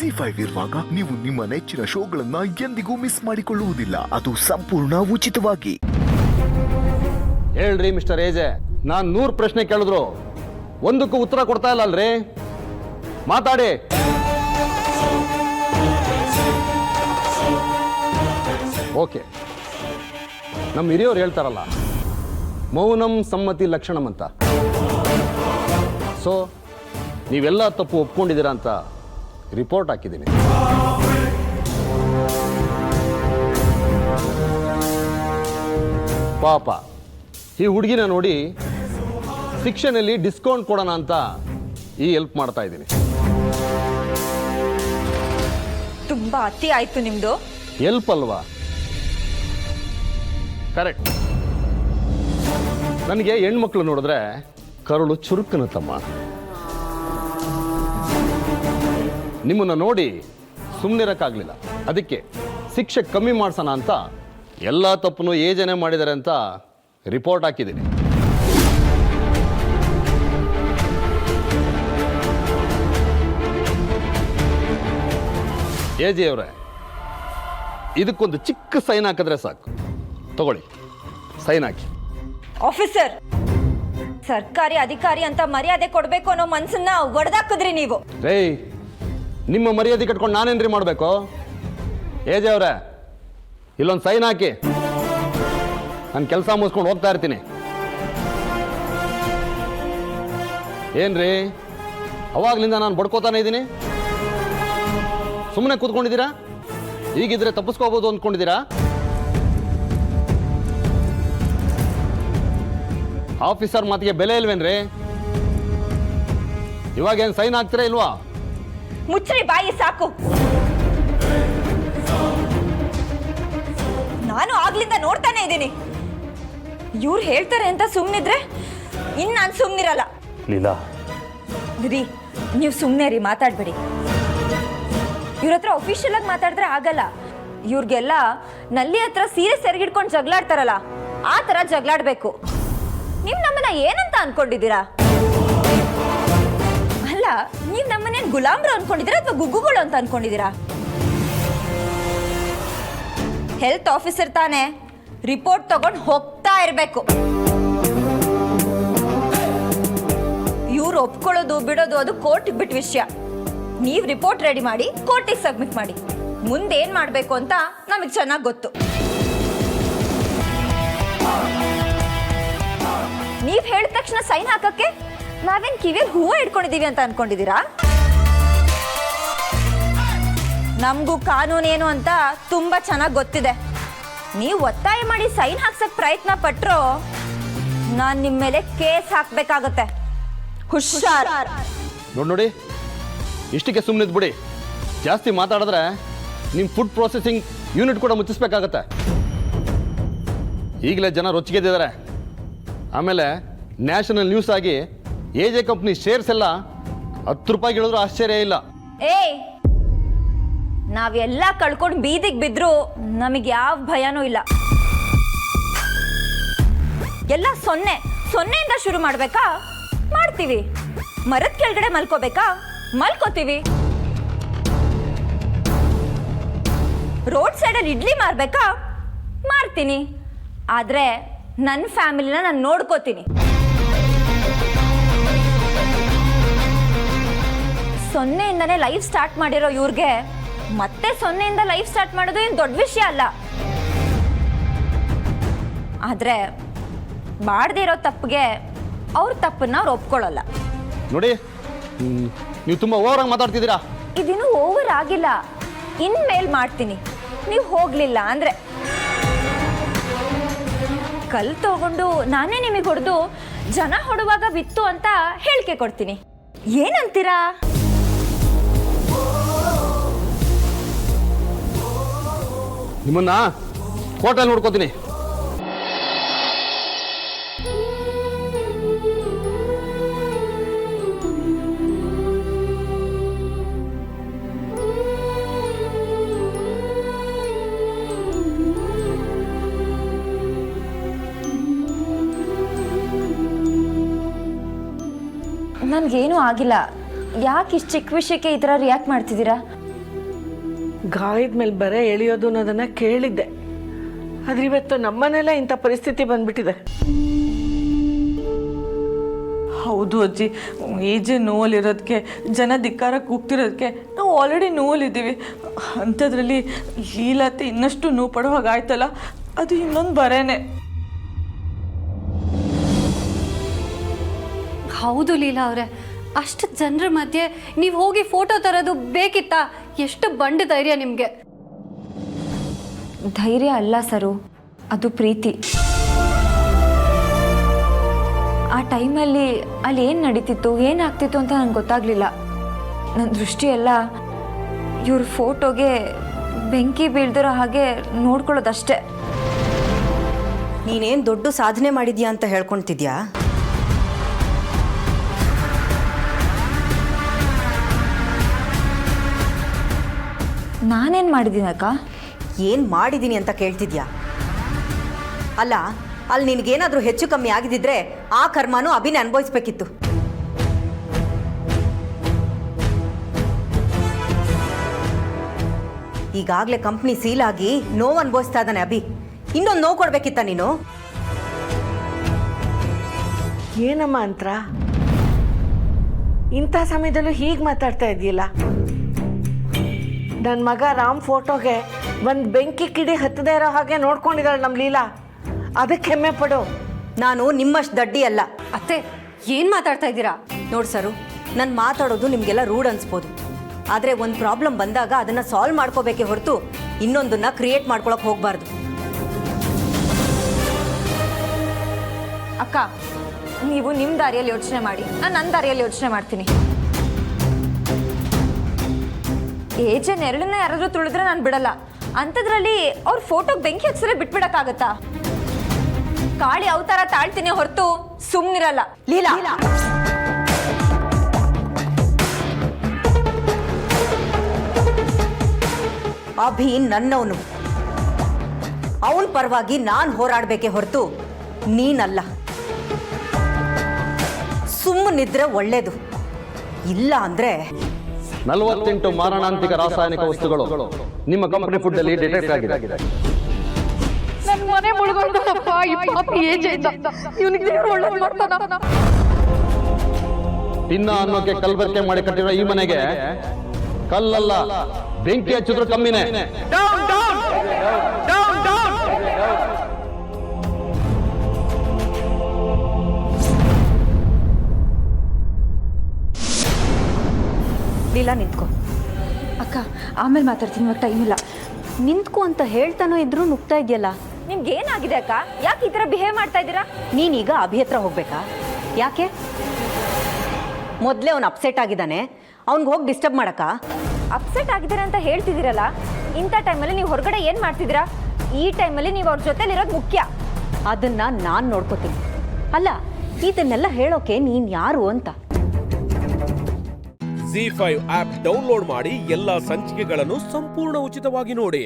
ZEE5 ಇರುವಾಗ ನೀವು ನಿಮ್ಮ ನೆಚ್ಚಿನ ಶೋಗಳನ್ನ ಎಂದಿಗೂ ಮಿಸ್ ಮಾಡಿಕೊಳ್ಳುವುದಿಲ್ಲ. ಅದು ಸಂಪೂರ್ಣ ಉಚಿತವಾಗಿ. ಹೇಳ್ರಿ ಮಿಸ್ಟರ್ ಏಜೆ, ನಾನು 100 ಪ್ರಶ್ನೆ ಕೇಳಿದ್ರು ಒಂದಕ್ಕೂ ಉತ್ತರ ಕೊಡ್ತಾ ಇಲ್ಲ ಅಲ್ರಿ. ಮಾತಾಡಿ. ಓಕೆ, ನಮ್ಮ ಹಿರಿಯವ್ರು ಹೇಳ್ತಾರಲ್ಲ, ಮೌನಂ ಸಮ್ಮತಿ ಲಕ್ಷಣಂ ಅಂತ. ಸೊ ನೀವೆಲ್ಲ ತಪ್ಪು ಒಪ್ಕೊಂಡಿದ್ದೀರಾ ಅಂತ ರಿಪೋರ್ಟ್ ಹಾಕಿದ್ದೀನಿ. ಪಾಪ ಈ ಹುಡುಗಿನ ನೋಡಿ ಶಿಕ್ಷೆನಲ್ಲಿ ಡಿಸ್ಕೌಂಟ್ ಕೊಡೋಣ ಅಂತ ಈ ಹೆಲ್ಪ್ ಮಾಡ್ತಾ ಇದ್ದೀನಿ. ತುಂಬಾ ಅತಿ ಆಯ್ತು ನಿಮ್ದು. ಹೆಲ್ಪ್ ಅಲ್ವಾ? ಕರೆಕ್ಟ್. ನನಗೆ ಹೆಣ್ಮಕ್ಳು ನೋಡಿದ್ರೆ ಕರುಳು ಚುರುಕನತ್ತಮ್ಮ. ನಿಮ್ಮನ್ನ ನೋಡಿ ಸುಮ್ಮನಿರಕ್ಕಾಗ್ಲಿಲ್ಲ, ಅದಕ್ಕೆ ಶಿಕ್ಷೆ ಕಮ್ಮಿ ಮಾಡ್ಸೋಣ ಅಂತ ಎಲ್ಲ ತಪ್ಪನ್ನು ಏಜನೆ ಮಾಡಿದ್ದಾರೆ ಅಂತ ರಿಪೋರ್ಟ್ ಹಾಕಿದ್ದೀನಿ. ಏಜೆ ಅವರೇ, ಇದಕ್ಕೊಂದು ಚಿಕ್ಕ ಸೈನ್ ಹಾಕಿದ್ರೆ ಸಾಕು. ತಗೊಳ್ಳಿ, ಸೈನ್ ಹಾಕಿ. ಆಫೀಸರ್, ಸರ್ಕಾರಿ ಅಧಿಕಾರಿ ಅಂತ ಮರ್ಯಾದೆ ಕೊಡ್ಬೇಕು ಅನ್ನೋ ಮನ್ಸನ್ನ ಒಡೆದಾಕಿದ್ರಿ ನೀವು. ರೇ, ನಿಮ್ಮ ಮರ್ಯಾದೆ ಕಟ್ಕೊಂಡು ನಾನೇನ್ರಿ ಮಾಡಬೇಕು? ಏಜೆ ಅವರೇ, ಇಲ್ಲೊಂದು ಸೈನ್ ಹಾಕಿ. ನಾನು ಕೆಲಸ ಮುಗಿಸ್ಕೊಂಡು ಹೋಗ್ತಾ ಇರ್ತೀನಿ. ಏನ್ರಿ, ಅವಾಗ್ಲಿಂದ ನಾನು ಬಡ್ಕೋತಾನೆ ಇದ್ದೀನಿ. ಸುಮ್ಮನೆ ಕೂತ್ಕೊಂಡಿದ್ದೀರಾ? ಈಗಿದ್ರೆ ತಪ್ಪಿಸ್ಕೋಬಹುದು ಅಂದ್ಕೊಂಡಿದ್ದೀರಾ? ಆಫೀಸರ್ ಮಾತಿಗೆ ಬೆಲೆ ಇಲ್ವೇನ್ರಿ? ಇವಾಗ ಏನು ಸೈನ್ ಹಾಕ್ತೀರಾ ಇಲ್ವಾ? ಮುಚ್ಚ್ರಿ ಬಾಯಿ, ಸಾಕು. ನಾನು ಆಗ್ಲಿಂದ ನೋಡ್ತಾನೆ ಇದ್ದೀನಿ. ಇವ್ರು ಹೇಳ್ತಾರೆ ಅಂತ ಸುಮ್ಮನಿದ್ರೆ ಇನ್ನು ನಾನು ಸುಮ್ಮನಿರಲ್ಲ. ಲೀಲಾ ರೀ, ನೀವು ಸುಮ್ಮನೆ ರೀ, ಮಾತಾಡ್ಬೇಡಿ. ಇವ್ರ ಹತ್ರ ಅಫಿಷಿಯಲ್ ಆಗಿ ಮಾತಾಡಿದ್ರೆ ಆಗಲ್ಲ. ಇವ್ರಿಗೆಲ್ಲ ನಲ್ಲಿ ಹತ್ರ ಸೀರೆ ಸೆರಗಿಡ್ಕೊಂಡು ಜಗಳಾಡ್ತಾರಲ್ಲ, ಆ ಥರ ಜಗಳಾಡ್ಬೇಕು. ನೀವು ನಮ್ಮನ್ನ ಏನಂತ ಅನ್ಕೊಂಡಿದ್ದೀರಾ? ಅಲ್ಲ, ನೀವು ನಮ್ಮನ್ನೇನು ಗುಲಾಮ್ರು ಅನ್ಕೊಂಡಿದ್ದೀರಾ ಅಥವಾ ಗುಗ್ಗುಗಳು ಅಂತ ಅನ್ಕೊಂಡಿದ್ದೀರಾ? ಹೆಲ್ತ್ ಆಫೀಸರ್ ತಾನೇ, ರಿಪೋರ್ಟ್ ತಗೊಂಡು ಹೋಗ್ತಾ ಇರಬೇಕು. ಇವ್ರು ಒಪ್ಕೊಳ್ಳೋದು ಬಿಡೋದು ಅದು ಕೋರ್ಟಿಗೆ ಬಿಟ್ಟ ವಿಷಯ. ನೀವು ರಿಪೋರ್ಟ್ ರೆಡಿ ಮಾಡಿ ಕೋರ್ಟಿಗೆ ಸಬ್ಮಿಟ್ ಮಾಡಿ. ಮುಂದೇನು ಮಾಡಬೇಕು ಅಂತ ನಮಗೆ ಚೆನ್ನಾಗಿ ಗೊತ್ತು. ನೀವು ಹೇಳಿದ ತಕ್ಷಣ ಸೈನ್ ಹಾಕಕ್ಕೆ ನಾವೇನು ಕಿವಿಯಲ್ಲಿ ಹೂವು ಇಟ್ಕೊಂಡಿದ್ದೀವಿ ಅಂತ ಅನ್ಕೊಂಡಿದ್ದೀರಾ? ನಮಗೂ ಕಾನೂನೇನು ಅಂತ ತುಂಬ ಚೆನ್ನಾಗಿ ಗೊತ್ತಿದೆ. ನೀವು ಒತ್ತಾಯ ಮಾಡಿ ಸೈನ್ ಹಾಕ್ಸಕ್ಕೆ ಪ್ರಯತ್ನ ಪಟ್ಟರು ನಾನು ನಿಮ್ಮ ಮೇಲೆ ಕೇಸ್ ಹಾಕಬೇಕಾಗತ್ತೆ. ಹುಷಾರ್. ನೋಡಿ, ಇಷ್ಟಕ್ಕೆ ಸುಮ್ಮನಿದ್ ಬಿಡಿ. ಜಾಸ್ತಿ ಮಾತಾಡಿದ್ರೆ ನಿಮ್ಮ ಫುಡ್ ಪ್ರೊಸೆಸಿಂಗ್ ಯೂನಿಟ್ ಕೂಡ ಮುಚ್ಚಿಸ್ಬೇಕಾಗತ್ತೆ. ಈಗಲೇ ಜನ ರೊಚ್ಚಿಗೆದ್ದಿದ್ದಾರೆ. ಆಮೇಲೆ ನ್ಯಾಷನಲ್ ನ್ಯೂಸ್ ಆಗಿ ಎಜೆ ಕಂಪ್ನಿ ಶೇರ್ಸ್ ಎಲ್ಲ 10 ರೂಪಾಯಿಗೆ ಇಳಿದ್ರು ಆಶ್ಚರ್ಯ ಇಲ್ಲ. ಏಯ್, ನಾವೆಲ್ಲ ಕಳ್ಕೊಂಡು ಬೀದಿಗೆ ಬಿದ್ರು ನಮಗೆ ಯಾವ ಭಯನೂ ಇಲ್ಲ. ಎಲ್ಲ ಸೊನ್ನೆಯಿಂದ ಶುರು ಮಾಡ್ಬೇಕಾ? ಮಾಡ್ತೀವಿ. ಮರದ ಕೆಳಗಡೆ ಮಲ್ಕೋಬೇಕಾ? ಮಲ್ಕೋತೀವಿ. ರೋಡ್ ಸೈಡಲ್ಲಿ ಇಡ್ಲಿ ಮಾರ್ಬೇಕಾ? ಮಾಡ್ತೀನಿ. ಆದರೆ ನನ್ನ ಫ್ಯಾಮಿಲಿನ ನಾನು ನೋಡ್ಕೋತೀನಿ. ಸೊನ್ನೆಯಿಂದನೇ ಲೈಫ್ ಸ್ಟಾರ್ಟ್ ಮಾಡಿರೋ ಇವ್ರಿಗೆ ಮತ್ತೆ ಸೊನ್ನೆಯಿಂದ ಲೈಫ್ ಸ್ಟಾರ್ಟ್ ಮಾಡೋದು ಏನು ದೊಡ್ಡ ವಿಷಯ ಅಲ್ಲ. ಆದರೆ ಮಾಡದೇ ಇರೋ ತಪ್ಪಿಗೆ ಅವ್ರ ತಪ್ಪನ್ನ ಅವ್ರು ಒಪ್ಕೊಳ್ಳಲ್ಲ. ನೋಡಿ, ನೀವು ತುಂಬ ಓವರಾಗಿ ಮಾತಾಡ್ತಿದ್ದೀರಾ. ಇದಿನ್ನೂ ಓವರ್ ಆಗಿಲ್ಲ. ಇನ್ಮೇಲೆ ಮಾಡ್ತೀನಿ, ನೀವು ಹೋಗ್ಲಿಲ್ಲ ಅಂದ್ರೆ. ಕಲ್ ತಗೊಂಡು ನಾನೇ ನಿಮಗೆ ಹೊಡೆದು ಜನ ಹೊಡುವಾಗ ಬಿತ್ತು ಅಂತ ಹೇಳಿಕೆ ಕೊಡ್ತೀನಿ. ಏನಂತೀರಾ? ನಿಮ್ಮನ್ನ ಕೋರ್ಟಲ್ಲಿ ನೋಡ್ಕೋತೀನಿ. ನನಗೇನೂ ಆಗಿಲ್ಲ. ಯಾಕೆ ಇಷ್ಟು ಚಿಕ್ಕ ವಿಷಯಕ್ಕೆ ಈ ಥರ ರಿಯಾಕ್ಟ್ ಮಾಡ್ತಿದ್ದೀರಾ? ಗಾಯದ ಮೇಲೆ ಬರೆ ಎಳೆಯೋದು ಅನ್ನೋದನ್ನು ಕೇಳಿದ್ದೆ. ಆದ್ರೆ ಇವತ್ತು ನಮ್ಮನೆಲ್ಲ ಇಂಥ ಪರಿಸ್ಥಿತಿ ಬಂದ್ಬಿಟ್ಟಿದೆ. ಹೌದು ಅಜ್ಜಿ, ಏಜೆ ನೋವಲ್ಲಿರೋದಕ್ಕೆ ಜನ ಧಿಕ್ಕಾರ ಕೂಗ್ತಿರೋದಕ್ಕೆ ನಾವು ಆಲ್ರೆಡಿ ನೋವಲ್ಲಿದ್ದೀವಿ. ಅಂಥದ್ರಲ್ಲಿ ಲೀಲಾತೆ ಇನ್ನಷ್ಟು ನೋವು ಪಡೋ ಹಾಗಾಯ್ತಲ್ಲ, ಅದು ಇನ್ನೊಂದು ಬರೇನೆ. ಹೌದು ಲೀಲಾ ಅವರೇ, ಅಷ್ಟು ಜನರ ಮಧ್ಯೆ ನೀವು ಹೋಗಿ ಫೋಟೋ ತರೋದು ಬೇಕಿತ್ತಾ? ಎಷ್ಟು ಬಂಡ ಧೈರ್ಯ ನಿಮಗೆ? ಧೈರ್ಯ ಅಲ್ಲ ಸರು, ಅದು ಪ್ರೀತಿ. ಆ ಟೈಮಲ್ಲಿ ಅಲ್ಲಿ ಏನು ನಡೀತಿತ್ತು, ಏನಾಗ್ತಿತ್ತು ಅಂತ ನಂಗೆ ಗೊತ್ತಾಗಲಿಲ್ಲ. ನನ್ನ ದೃಷ್ಟಿ ಎಲ್ಲ ಇವ್ರ ಫೋಟೋಗೆ ಬೆಂಕಿ ಬೀಳ್ದಿರೋ ಹಾಗೆ ನೋಡ್ಕೊಳ್ಳೋದಷ್ಟೇ. ನೀನೇನು ದೊಡ್ಡ ಸಾಧನೆ ಮಾಡಿದ್ಯಾ ಅಂತ ಹೇಳ್ಕೊಳ್ತಿದ್ಯಾ? ನಾನೇನು ಮಾಡಿದ್ದೀನಕ್ಕ? ಏನು ಮಾಡಿದ್ದೀನಿ ಅಂತ ಕೇಳ್ತಿದ್ಯಾ? ಅಲ್ಲ, ಅಲ್ಲಿ ನಿನಗೇನಾದರೂ ಹೆಚ್ಚು ಕಮ್ಮಿ ಆಗಿದ್ದಿದ್ರೆ ಆ ಕರ್ಮನೂ ಅಭಿನೇ ಅನುಭವಿಸ್ಬೇಕಿತ್ತು. ಈಗಾಗಲೇ ಕಂಪ್ನಿ ಸೀಲಾಗಿ ನೋವು ಅನುಭವಿಸ್ತಾ ಇದ್ದಾನೆ ಅಭಿ. ಇನ್ನೊಂದು ನೋವು ಕೊಡ್ಬೇಕಿತ್ತ ನೀನು? ಏನಮ್ಮ ಅಂತ್ರ ಇಂಥ ಸಮಯದಲ್ಲೂ ಹೀಗೆ ಮಾತಾಡ್ತಾ ಇದೆಯಲ್ಲ? ನನ್ನ ಮಗ ರಾಮ್ ಫೋಟೋಗೆ ಒಂದು ಬೆಂಕಿ ಕಿಡಿ ಹತ್ತದೇ ಇರೋ ಹಾಗೆ ನೋಡ್ಕೊಂಡಿದ್ದಾಳೆ ನಮ್ಮ ಲೀಲಾ. ಅದಕ್ಕೆ ಹೆಮ್ಮೆ ಪಡು. ನಾನು ನಿಮ್ಮಷ್ಟು ದಡ್ಡಿ ಅಲ್ಲ. ಅತ್ತೆ, ಏನು ಮಾತಾಡ್ತಾ ಇದ್ದೀರಾ? ನೋಡಿ ಸರು, ನಾನು ಮಾತಾಡೋದು ನಿಮಗೆಲ್ಲ ರೂಢ್ ಅನ್ಸ್ಬೋದು, ಆದರೆ ಒಂದು ಪ್ರಾಬ್ಲಮ್ ಬಂದಾಗ ಅದನ್ನು ಸಾಲ್ವ್ ಮಾಡ್ಕೋಬೇಕೇ ಹೊರತು ಇನ್ನೊಂದನ್ನು ಕ್ರಿಯೇಟ್ ಮಾಡ್ಕೊಳಕ್ಕೆ ಹೋಗಬಾರ್ದು. ಅಕ್ಕ, ನೀವು ನಿಮ್ಮ ದಾರಿಯಲ್ಲಿ ಯೋಚನೆ ಮಾಡಿ, ನಾನು ನನ್ನ ದಾರಿಯಲ್ಲಿ ಯೋಚನೆ ಮಾಡ್ತೀನಿ. ಏಜೆ ನೆರಳನ್ನ ಯಾರಾದರೂ ತುಳಿದ್ರೆ ನಾನು ಬಿಡಲ್ಲ. ಅಂಥದ್ರಲ್ಲಿ ಅವ್ರ ಫೋಟೋಗೆ ಬೆಂಕಿ ಹಚ್ಚಿದ್ರೆ ಬಿಟ್ಬಿಡಕ್ಕಾಗತ್ತಾ? ಕಾಳಿ ಅವತಾರ ತಾಳ್ತೀನಿ ಹೊರತು ಸುಮ್ಮನಿರಲ್ಲ. ಲೀಲಾ, ಅಭಿ ನನ್ನವನು. ಅವನ ಪರವಾಗಿ ನಾನು ಹೋರಾಡಬೇಕೇ ಹೊರತು ನೀನಲ್ಲ. ಸುಮ್ಮನಿದ್ರೆ ಒಳ್ಳೇದು, ಇಲ್ಲ ಅಂದ್ರೆ 48 ಮಾರಣಾಂತಿಕ ರಾಸಾಯನಿಕ ವಸ್ತುಗಳು ನಿಮ್ಮ ಕಂಪನಿ ಫುಡ್ ಅಲ್ಲಿ ಡಿಟೆಕ್ಟ್ ಆಗಿದೆ. ನನ್ನ ಮನೆ ಮುಳುಗೋಯ್ತಪ್ಪ ಈ ಪಾಪಿ ಏಜೆಂಟ್. ಇವನಿಗೆ ದೇವರು ಒಳ್ಳೇದು ಮಾಡ್ತಾನ. ತಿನ್ನ ಅನ್ನೋಕೆ ಕಲ್ಬರ್ಕೆ ಮಾಡಿ ಕಟ್ಟಿರೋ ಈ ಮನೆಗೆ ಕಲ್ಲಲ್ಲ ಬೆಂಕಿ ಹಚ್ಚಿದ್ರು ಕಮ್ಮಿನೇ. ಲೀಲಾ, ನಿಂತ್ಕೋ. ಅಕ್ಕ, ಆಮೇಲೆ ಮಾತಾಡ್ತೀನಿ, ಇವಾಗ ಟೈಮ್ ಇಲ್ಲ. ನಿಂತ್ಕೋ ಅಂತ ಹೇಳ್ತಾನೋ ಇದ್ರೂ ನುಗ್ತಾ ಇದೆಯಲ್ಲ. ನಿಮ್ಗೆ ಏನಾಗಿದೆ ಅಕ್ಕ? ಯಾಕೆ ಈ ಥರ ಬಿಹೇವ್ ಮಾಡ್ತಾ ಇದ್ದೀರಾ? ನೀನೀಗ ಅಭಿ ಹತ್ರ ಹೋಗ್ಬೇಕಾ? ಯಾಕೆ? ಮೊದಲೇ ಅವನು ಅಪ್ಸೆಟ್ ಆಗಿದ್ದಾನೆ, ಅವ್ನಿಗೆ ಹೋಗಿ ಡಿಸ್ಟರ್ಬ್ ಮಾಡಕ್ಕ? ಅಪ್ಸೆಟ್ ಆಗಿದ್ದೀರಾ ಅಂತ ಹೇಳ್ತಿದ್ದೀರಲ್ಲ, ಇಂಥ ಟೈಮಲ್ಲಿ ನೀವು ಹೊರಗಡೆ ಏನು ಮಾಡ್ತಿದ್ದೀರಾ? ಈ ಟೈಮಲ್ಲಿ ನೀವು ಅವ್ರ ಜೊತೆಲಿರೋದು ಮುಖ್ಯ. ಅದನ್ನ ನಾನು ನೋಡ್ಕೋತೀನಿ. ಅಲ್ಲ, ಇದನ್ನೆಲ್ಲ ಹೇಳೋಕೆ ನೀನು ಯಾರು ಅಂತ? ZEE5 ಆಪ್ ಡೌನ್ಲೋಡ್ ಮಾಡಿ ಎಲ್ಲಾ ಸಂಚಿಕೆಗಳನ್ನು ಸಂಪೂರ್ಣ ಉಚಿತವಾಗಿ ನೋಡಿ.